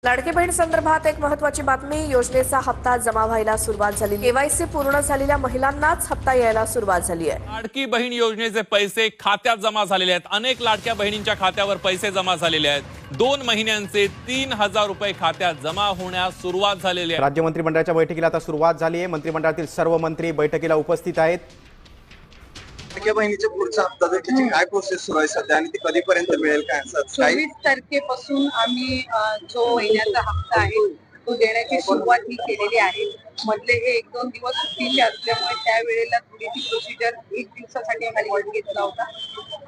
लाडकी बहीण संदर्भात एक महत्त्वाची बातमी। योजनेचा हप्ता जमा व्हायला सुरुवात झाली। केवायसी पूर्ण झालेल्या महिलांनाच हप्ता यायला सुरुवात झाली आहे। लाडकी बहीण योजनेचे पैसे खात्यात जमा झालेले आहेत। अनेक लाडक्या बहिणींच्या खात्यावर पैसे जमा झालेले आहेत। 2 महिन्यांचे 3000 रुपये खात्यात जमा होण्यास सुरुवात झालेली आहे। राज्य मंत्रिमंडळाच्या बैठकीला आता सुरुवात झाली आहे। मंत्रिमंडळातील सर्व मंत्री बैठकीला उपस्थित आहेत। लाडक्या बहिणीचे पुढचा हप्ता त्याची काय प्रोसेस सुरू आहे सध्या आणि ती कधीपर्यंत मिळेल काय असं 24 तारखेपासून आम्ही जो महिन्याचा हप्ता आहे तो देण्याची सुरुवात ही केलेली आहे। मधले हे 1-2 दिवस सुट्टीचे असल्यामुळे त्यावेळेला थोडी ती प्रोसिजर 1 दिवसासाठी आम्हाला घेतला होता।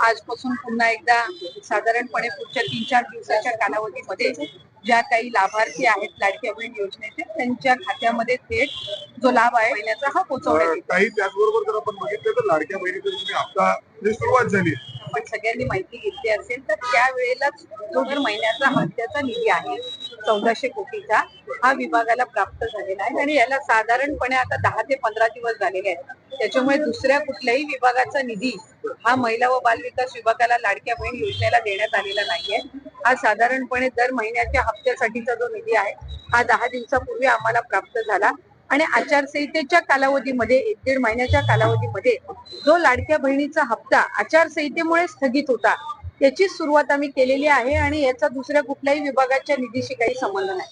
आजपासून पुन्हा एकदा साधारणपणे पुढच्या 3-4 दिवसाच्या कालावधीमध्ये ज्या काही लाभार्थी आहेत लाडक्या बहीण योजनेचे त्यांच्या खात्यामध्ये थेट जो लाभ आहे महिन्याचा हा पोहोचवण्यात येईल। काही त्याचबरोबर जर आपण बघितलं तर लाडक्या बहिणीची तुम्ही हप्ता सुरुवात झाली आपण सगळ्यांनी माहिती घेतली असेल तर त्यावेळेलाच जो दर महिन्याचा हप्त्याचा निधी आहे 1400 कोटीचा हा विभागाला प्राप्त झालेला आहे आणि याला साधारणपणे आता 10 ते 15 दिवस झालेले आहेत। त्याच्यामुळे दुसऱ्या कुठल्याही विभागाचा निधी हा महिला व बालविकास विभागाला लाडक्या बहीण योजनेला देण्यात आलेला नाहीये। हा साधारणपणे दर महिन्याच्या हप्त्यासाठीचा जो निधी आहे हा 10 दिवसापूर्वी आम्हाला प्राप्त झाला आणि आचारसंहितेच्या कालावधीमध्ये 1-1.5 महिन्याच्या कालावधीमध्ये जो लाडक्या बहिणीचा हप्ता आचारसंहितेमुळे स्थगित होता त्याची सुरुवात आम्ही केलेली आहे आणि याचा दुसऱ्या कुठल्याही विभागाच्या निधीशी काही संबंध नाही।